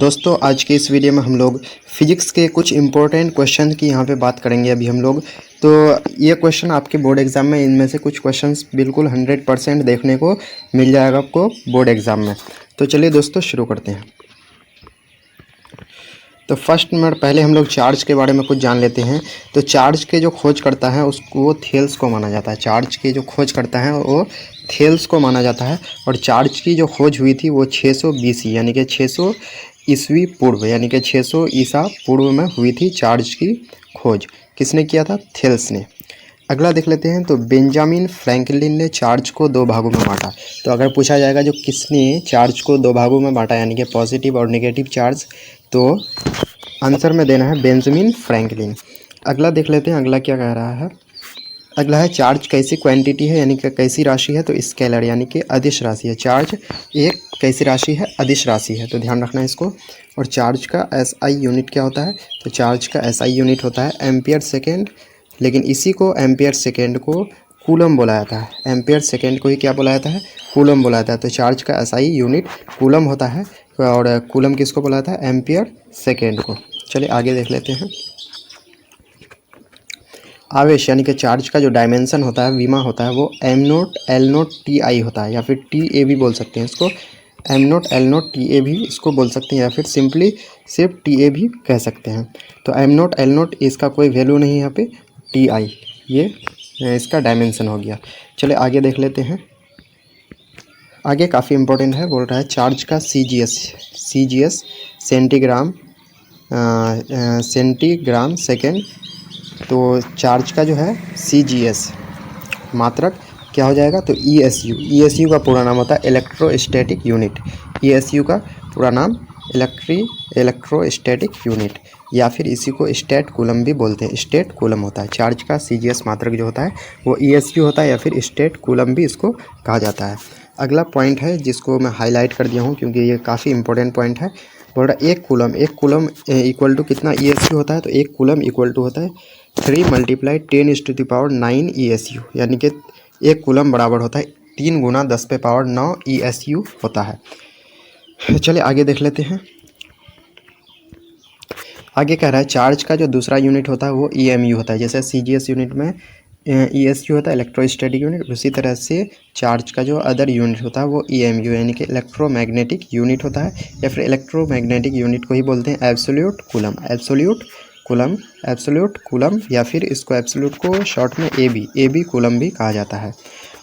दोस्तों आज के इस वीडियो में हम लोग फिजिक्स के कुछ इम्पोर्टेंट क्वेश्चन की यहाँ पे बात करेंगे अभी हम लोग। तो ये क्वेश्चन आपके बोर्ड एग्ज़ाम में इनमें से कुछ क्वेश्चंस बिल्कुल 100% देखने को मिल जाएगा आपको बोर्ड एग्ज़ाम में। तो चलिए दोस्तों शुरू करते हैं। तो फर्स्ट में पहले हम लोग चार्ज के बारे में कुछ जान लेते हैं। तो चार्ज के जो खोज करता है उसको थेल्स को माना जाता है। चार्ज के जो खोज करता है वो थेल्स को माना जाता है। और चार्ज की जो खोज हुई थी वो 600 BC यानी कि 600 ईस्वी पूर्व यानी कि 600 ईसा पूर्व में हुई थी चार्ज की खोज। किसने किया था? थेल्स ने। अगला देख लेते हैं। तो बेंजामिन फ्रैंकलिन ने चार्ज को दो भागों में बांटा। तो अगर पूछा जाएगा जो किसने चार्ज को दो भागों में बांटा यानी कि पॉजिटिव और नेगेटिव चार्ज, तो आंसर में देना है बेंजामिन फ्रैंकलिन। अगला देख लेते हैं, अगला क्या कह रहा है। अगला है चार्ज कैसी क्वांटिटी है यानी कि कैसी राशि है। तो स्केलर यानी कि अदिश राशि है। चार्ज एक कैसी राशि है? अदिश राशि है, तो ध्यान रखना है इसको। और चार्ज का SI यूनिट क्या होता है? तो चार्ज का SI यूनिट होता है एम्पियर सेकेंड, लेकिन इसी को एम्पियर सेकेंड को कूलम बोला जाता है। एम्पियर सेकेंड को ही क्या बोला जाता है? कूलम बोला जाता है। तो चार्ज का SI यूनिट कूलम होता है और कूलम किसको बोला जाता है? एम्पियर सेकेंड को। चलिए आगे देख लेते हैं। आवेश यानी कि चार्ज का जो डायमेंशन होता है, विमा होता है, वो m0 L0 Ti होता है, या फिर TA भी बोल सकते हैं इसको। m0 L0 TA भी इसको बोल सकते हैं, या फिर सिंपली सिर्फ TA भी कह सकते हैं। तो m0 L0 इसका कोई वैल्यू नहीं है यहाँ पे, Ti ये इसका डायमेंशन हो गया। चलिए आगे देख लेते हैं। आगे काफ़ी इंपॉर्टेंट है, बोल रहा है चार्ज का CGS सेंटीग्राम सेकेंड। तो चार्ज का जो है CGS मात्रक क्या हो जाएगा? तो ESU का पूरा नाम होता है इलेक्ट्रोस्टैटिक यूनिट। ESU का पूरा नाम इलेक्ट्रोस्टैटिक यूनिट, या फिर इसी को स्टेट कूलम भी बोलते हैं। स्टेट कूलम होता है चार्ज का CGS मात्रक जो होता है वो ESU होता है, या फिर स्टेट कूलम भी इसको कहा जाता है। अगला पॉइंट है जिसको मैं हाईलाइट कर दिया हूँ क्योंकि ये काफ़ी इंपॉर्टेंट पॉइंट है। बोल रहा एक कूलम इक्वल टू कितना ESU होता है? तो एक कूलम इक्वल टू होता है 3 × 10⁹ ESU, यानी कि एक कूलम बराबर होता है 3 × 10⁹ ESU होता है। चलिए आगे देख लेते हैं। आगे कह रहा है चार्ज का जो दूसरा यूनिट होता है वो EMU होता है। जैसे CGS यूनिट में ESU होता है इलेक्ट्रोस्टैटिक यूनिट, उसी तरह से चार्ज का जो अदर यूनिट होता है वो EMU यानी कि इलेक्ट्रोमैग्नेटिक यूनिट होता है, या फिर इलेक्ट्रोमैग्नेटिक यूनिट को ही बोलते हैं एब्सोल्यूट कूलम, या फिर इसको एब्सोल्यूट को शॉर्ट में AB कूलम भी कहा जाता है।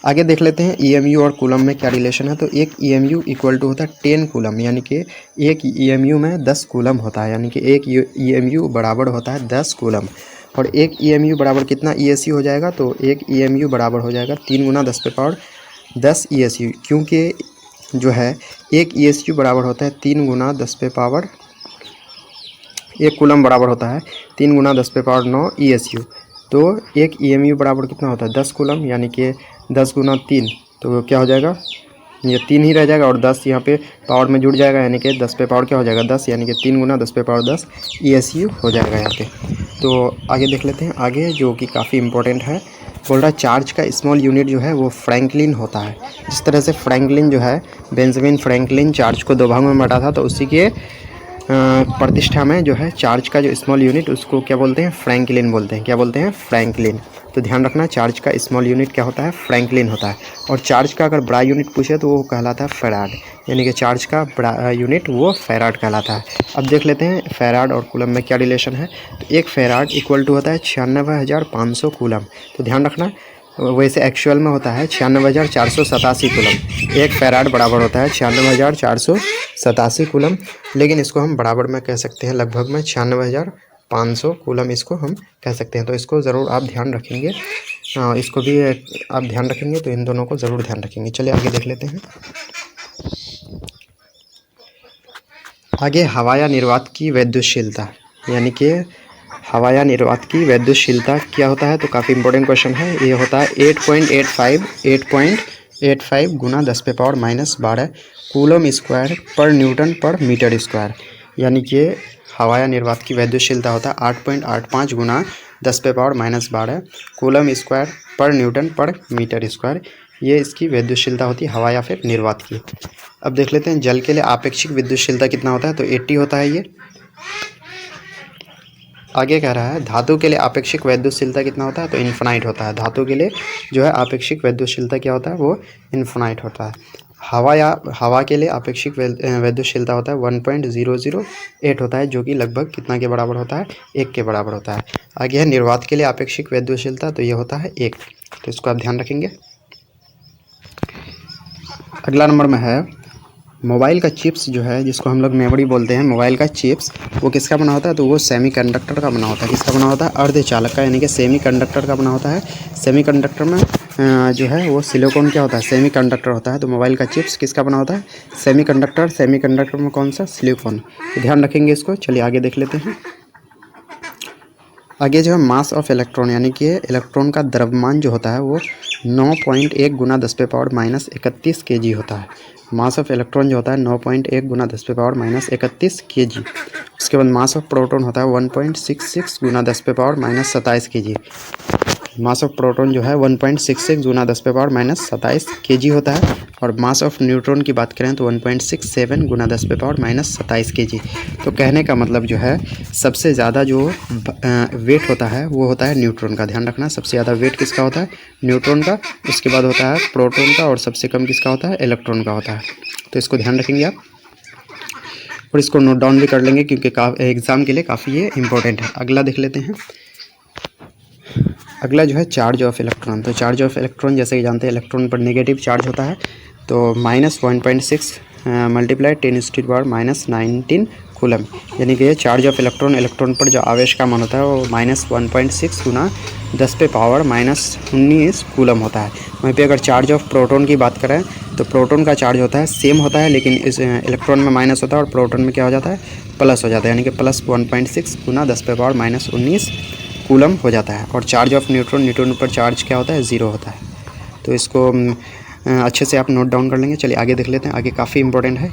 आगे देख लेते हैं EMU और कूलम में क्या रिलेशन है। तो एक EMU इक्वल टू होता है 10 कूलम, यानी कि एक EMU में 10 कूलम होता है, यानी कि एक EMU बराबर होता है 10 कूलम। और एक EMU बराबर कितना ESU हो जाएगा? तो एक EMU बराबर हो जाएगा 3 × 10⁻10 ESU, क्योंकि जो है एक ESU बराबर होता है 3 × 10⁻, एक कूलम बराबर होता है 3 × 10⁻9 ESU। तो एक EMU बराबर कितना होता है? 10 कूलम, यानी कि 10 × 3, तो क्या हो जाएगा? ये 3 ही रह जाएगा और 10 यहाँ पे पावर में जुड़ जाएगा, यानी कि 10 पे पावर क्या हो जाएगा? 10, यानी कि 3 × 10⁻10 ESU हो जाएगा यहाँ पे। तो आगे देख लेते हैं, आगे जो कि काफ़ी इंपॉर्टेंट है। बोल रहा है चार्ज का स्मॉल यूनिट जो है वो फ्रैंकलिन होता है। जिस तरह से फ्रैंकलिन जो है, बेंजामिन फ्रैंकलिन चार्ज को दो भागों में बांटा था, तो उसी के प्रतिष्ठा में जो है चार्ज का जो स्मॉल यूनिट उसको क्या बोलते हैं? फ्रैंकलिन बोलते हैं। क्या बोलते हैं? फ्रैंकलिन। तो ध्यान रखना, चार्ज का स्मॉल यूनिट क्या होता है? फ्रैंकलिन होता है। और चार्ज का अगर बड़ा यूनिट पूछे तो वो कहलाता है फैराड, यानी कि चार्ज का बड़ा यूनिट वो फैराड कहलाता है। अब देख लेते हैं फैराड और कूलम में क्या रिलेशन है। तो एक फैराड इक्वल टू होता है 96,500 कूलम। तो ध्यान रखना, वैसे एक्चुअल में होता है 96,487 कूलम। एक फैराड बराबर होता है 96,487 कूलम, लेकिन इसको हम बराबर में कह सकते हैं लगभग में 96,500 कूलम इसको हम कह सकते हैं। तो इसको ज़रूर आप ध्यान रखेंगे, इसको भी आप ध्यान रखेंगे, तो इन दोनों को ज़रूर ध्यान रखेंगे। चलिए आगे देख लेते हैं। आगे हवा या निर्वात की वैद्युतशीलता, यानी कि हवा या निर्वात की वैद्युतशीलता क्या होता है? तो काफ़ी इंपॉर्टेंट क्वेश्चन है। ये होता है 8.85 × 10⁻12 कूलम स्क्वायर पर न्यूटन पर मीटर स्क्वायर, यानी कि हवा या निर्वात की वैद्युतशीलता होता है 8.85 × 10⁻12 कूलम स्क्वायर पर न्यूटन पर मीटर स्क्वायर, ये इसकी विद्युतशीलता होती है हवा या फिर निर्वात की। अब देख लेते हैं जल के लिए आपेक्षिक विद्युतशीलता कितना होता है, तो 80 होता है ये। आगे कह रहा है धातु के लिए आपेक्षिक विद्युतशीलता कितना होता है, तो इन्फिनाइट होता है। धातु के लिए जो है आपेक्षिक विद्युतशीलता क्या होता है, वो इन्फिनाइट होता है। हवा के लिए आपेक्षिक विद्युतशीलता होता है 1.008 होता है, जो कि लगभग कितना के बराबर होता है, 1 के बराबर होता है। आगे है निर्वात के लिए आपेक्षिक विद्युतशीलता, तो ये होता है 1, तो इसको आप ध्यान रखेंगे। अगला नंबर में है मोबाइल का चिप्स जो है, जिसको हम लोग मेमोरी बोलते हैं, मोबाइल का चिप्स वो किसका बना होता है, तो वो सेमीकंडक्टर का बना होता है। किसका बना होता है, अर्धचालक का, यानी कि सेमीकंडक्टर का बना होता है। सेमीकंडक्टर में जो है वो सिलिकॉन क्या होता है, सेमीकंडक्टर होता है। तो मोबाइल का चिप्स किसका बना होता है, सेमीकंडक्टर। सेमीकंडक्टर में कौन सा, सिलिकॉन। तो ध्यान रखेंगे इसको। चलिए आगे देख लेते हैं। आगे जो है मास ऑफ इलेक्ट्रॉन, यानी कि इलेक्ट्रॉन का द्रव्यमान जो होता है वो 9.1 गुना 10⁻−31 kg होता है। मास ऑफ इलेक्ट्रॉन जो होता है 9.1 गुना 10⁻−31 kg। उसके बाद मास ऑफ प्रोटॉन होता है 1.66 गुना 10⁻−27 kg। मास ऑफ प्रोटॉन जो है 1.66 गुना 10⁻−27 kg होता है। और मास ऑफ न्यूट्रॉन की बात करें तो 1.67 गुना 10⁻−27 kg। तो कहने का मतलब जो है सबसे ज़्यादा जो वेट होता है वो होता है न्यूट्रॉन का। ध्यान रखना, सबसे ज़्यादा वेट किसका होता है, न्यूट्रॉन का। उसके बाद होता है प्रोटॉन का, और सबसे कम किसका होता है, इलेक्ट्रॉन का होता है। तो इसको ध्यान रखेंगे आप, और इसको नोट डाउन भी कर लेंगे क्योंकि एग्ज़ाम के लिए काफ़ी ये इंपॉर्टेंट है। अगला देख लेते हैं। अगला जो है चार्ज ऑफ इलेक्ट्रॉन। तो चार्ज ऑफ इलेक्ट्रॉन जैसे कि जानते हैं इलेक्ट्रॉन पर नेगेटिव चार्ज होता है, तो -1.6 मल्टीप्लाई 10⁻⁻19 कूलम, यानी कि चार्ज ऑफ इलेक्ट्रॉन पर जो आवेश का मान होता है वो -1.6 गुना 10⁻⁻19 कूलम होता है। वहीं पे अगर चार्ज ऑफ प्रोटॉन की बात करें तो प्रोटॉन का चार्ज होता है सेम होता है, लेकिन इस इलेक्ट्रॉन में माइनस होता है और प्रोटॉन में क्या हो जाता है, प्लस हो जाता है, यानी कि +1.6 गुना 10⁻⁻19 कूलम हो जाता है। और चार्ज ऑफ न्यूट्रॉन पर चार्ज क्या होता है, 0 होता है। तो इसको अच्छे से आप नोट डाउन कर लेंगे। चलिए आगे देख लेते हैं। आगे काफ़ी इंपॉर्टेंट है,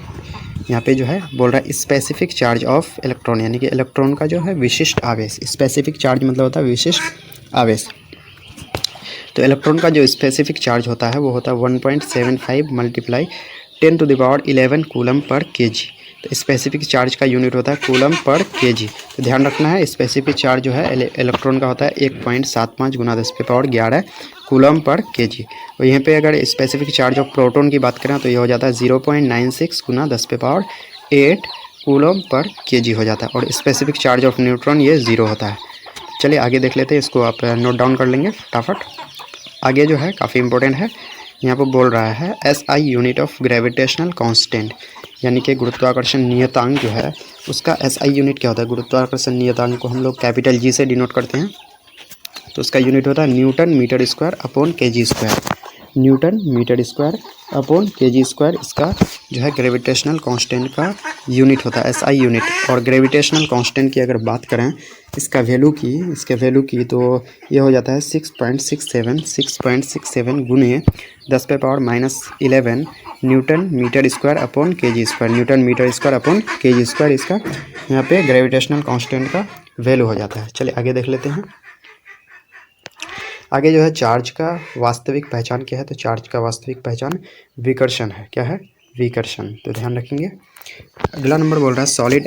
यहाँ पे जो है बोल रहा है स्पेसिफिक चार्ज ऑफ इलेक्ट्रॉन, यानी कि इलेक्ट्रॉन का जो है विशिष्ट आवेश। स्पेसिफिक चार्ज मतलब होता है विशिष्ट आवेश। तो इलेक्ट्रॉन का जो स्पेसिफिक चार्ज होता है वो होता है 1.75 मल्टीप्लाई 10⁻11 कूलम पर केजी। तो स्पेसिफिक चार्ज का यूनिट होता है कूलम पर केजी। तो ध्यान रखना है स्पेसिफिक चार्ज जो है इलेक्ट्रॉन का होता है 1.75 गुना 10⁻11 कूलम पर केजी। और यहाँ पे अगर स्पेसिफिक चार्ज ऑफ प्रोटॉन की बात करें तो ये हो जाता है 0.96 गुना 10⁸ कूलम पर केजी हो जाता है। और स्पेसिफिक चार्ज ऑफ न्यूट्रॉन ये 0 होता है। चलिए आगे देख लेते हैं, इसको आप नोट डाउन कर लेंगे फटाफट। आगे जो है काफ़ी इंपॉर्टेंट है, यहाँ पर बोल रहा है SI unit of gravitational constant, यानी कि गुरुत्वाकर्षण नियतांक जो है उसका SI यूनिट क्या होता है। गुरुत्वाकर्षण नियतांक को हम लोग कैपिटल G से डिनोट करते हैं, तो उसका यूनिट होता है newton metre square upon kg square. Newton metre square upon kg square इसका जो है ग्रेविटेशनल कांस्टेंट का यूनिट होता है, SI यूनिट। और ग्रेविटेशनल कांस्टेंट की अगर बात करें इसके वैल्यू की तो ये हो जाता है 6.67 गुने 10⁻⁻11 newton metre square upon kg square. Newton metre square upon kg square इसका यहाँ पे ग्रेविटेशनल कांस्टेंट का वैल्यू हो जाता है। चलिए आगे देख लेते हैं। आगे जो है चार्ज का वास्तविक पहचान क्या है, तो चार्ज का वास्तविक पहचान विकर्षण है। क्या है, विकर्षण। तो ध्यान रखेंगे। अगला नंबर बोल रहा है सॉलिड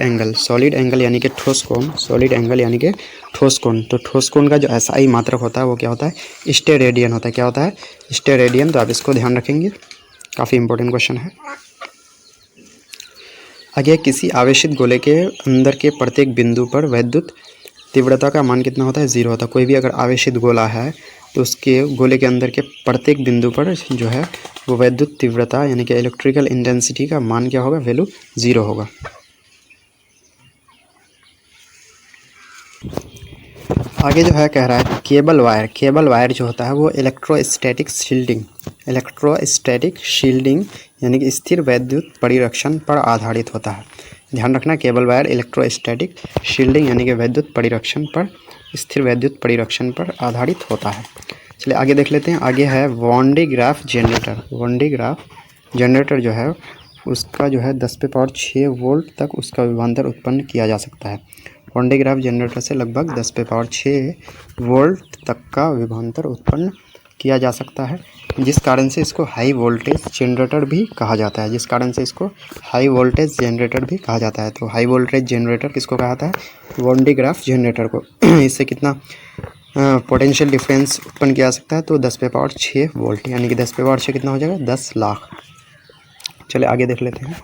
एंगल यानी कि ठोस कोण। सॉलिड एंगल यानी कि ठोस कोण। तो ठोस कोण का जो SI मात्रक होता है वो क्या होता है, स्टेरेडियन होता है। क्या होता है, स्टेरेडियन। तो आप इसको ध्यान रखेंगे, काफ़ी इंपॉर्टेंट क्वेश्चन है। आगे किसी आवेशित गोले के अंदर के प्रत्येक बिंदु पर वैद्युत तीव्रता का मान कितना होता है, 0 होता है। कोई भी अगर आवेशित गोला है तो उसके गोले के अंदर के प्रत्येक बिंदु पर जो है वो वैद्युत तीव्रता यानी कि इलेक्ट्रिकल इंटेंसिटी का मान क्या होगा, वैल्यू 0 होगा। आगे जो है कह रहा है केबल वायर जो होता है वो इलेक्ट्रोस्टैटिक शील्डिंग यानी कि स्थिर वैद्युत परिरक्षण पर आधारित होता है। ध्यान रखना, केबल वायर इलेक्ट्रोस्टैटिक शील्डिंग यानी कि वैद्युत परिरक्षण पर, स्थिर वैद्युत परिरक्षण पर आधारित होता है। चलिए आगे देख लेते हैं। आगे है वॉन डे ग्राफ जनरेटर जो है उसका जो है 10⁻6 वोल्ट तक उसका विभवांतर उत्पन्न किया जा सकता है। वॉन डे ग्राफ जनरेटर से लगभग 10⁻6 वोल्ट तक का विभवांतर उत्पन्न किया जा सकता है। जिस कारण से इसको हाई वोल्टेज जनरेटर भी कहा जाता है, जिस कारण से इसको हाई वोल्टेज जनरेटर भी कहा जाता है। तो हाई वोल्टेज जनरेटर किसको कहा जाता है? वॉन डी ग्राफ जनरेटर को। इससे कितना पोटेंशियल डिफरेंस उत्पन्न किया जा सकता है? तो 10⁻6 वोल्ट, यानी कि 10⁻6 कितना हो जाएगा? 10 लाख। चलिए आगे देख लेते हैं।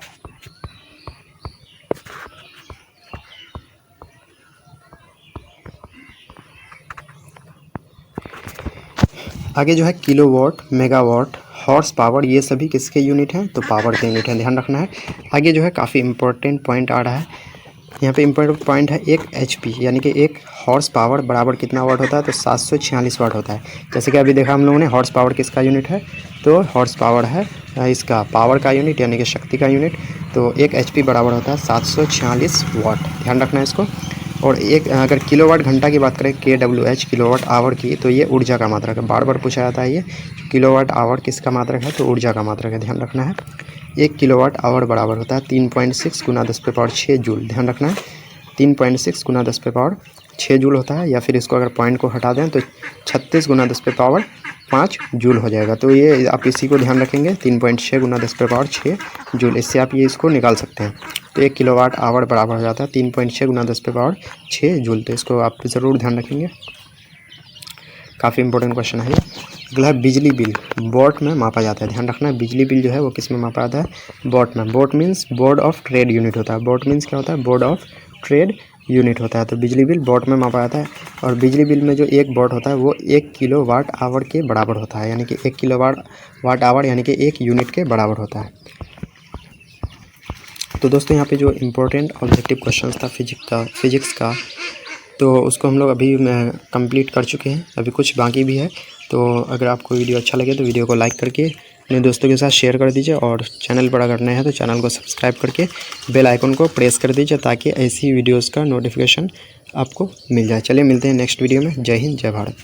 आगे जो है किलोवाट, मेगावाट, हॉर्स पावर, ये सभी किसके यूनिट हैं? तो पावर के यूनिट हैं, ध्यान रखना है। आगे जो है काफ़ी इंपॉर्टेंट पॉइंट आ रहा है, यहाँ पे इंपॉर्टेंट पॉइंट है 1 HP, यानी कि 1 हॉर्स पावर बराबर कितना वाट होता है? तो 746 वाट होता है। जैसे कि अभी देखा हम लोगों ने, हॉर्स पावर किसका यूनिट है? तो हॉर्स पावर है इसका पावर का यूनिट, यानी कि शक्ति का यूनिट। तो 1 HP बराबर होता है 746 वाट, ध्यान रखना है इसको। और एक अगर किलोवाट घंटा की बात करें, kWh किलोवाट आवर की, तो ये ऊर्जा का मात्रक है। बार बार पूछा जाता है ये किलोवाट आवर किसका मात्रक है? तो ऊर्जा का मात्रक है, ध्यान रखना है। 1 किलोवाट आवर बराबर होता है 3.6 × 10⁻6 जूल, ध्यान रखना है। 3.6 × 10⁻6 जूल होता है, या फिर इसको अगर पॉइंट को हटा दें तो 36 × 10⁻5 जूल हो जाएगा। तो ये आप इसी को ध्यान रखेंगे, 3.6 × 10⁻6 जूल, इससे आप ये इसको निकाल सकते हैं। तो 1 किलोवाट आवर बराबर हो जाता है 3.6 × 10⁻6 जूल। तो इसको आप ज़रूर ध्यान रखेंगे, काफ़ी इंपॉर्टेंट क्वेश्चन है ये। अगला है बिजली बिल, वॉट में मापा जाता है, ध्यान रखना है। बिजली बिल जो है वो किस में मापा जाता है? वॉट में। What means board of trade unit होता है। वॉट मीन्स क्या होता है? बोर्ड ऑफ ट्रेड यूनिट होता है। तो बिजली बिल वॉट में मापा जाता है, और बिजली बिल में जो 1 वॉट होता है वो 1 किलोवाट आवर के बराबर होता है, यानी कि 1 किलोवाट आवर यानी कि 1 यूनिट के बराबर होता है। तो दोस्तों यहाँ पे जो इम्पोर्टेंट ऑब्जेक्टिव क्वेश्चंस था फिजिक्स का, तो उसको हम लोग अभी कंप्लीट कर चुके हैं, अभी कुछ बाकी भी है। तो अगर आपको वीडियो अच्छा लगे तो वीडियो को लाइक करके अपने दोस्तों के साथ शेयर कर दीजिए, और चैनल पर अगर नए हैं तो चैनल को सब्सक्राइब करके बेल आइकन को प्रेस कर दीजिए, ताकि ऐसी वीडियोज़ का नोटिफिकेशन आपको मिल जाए। चलिए मिलते हैं नेक्स्ट वीडियो में। जय हिंद, जय भारत।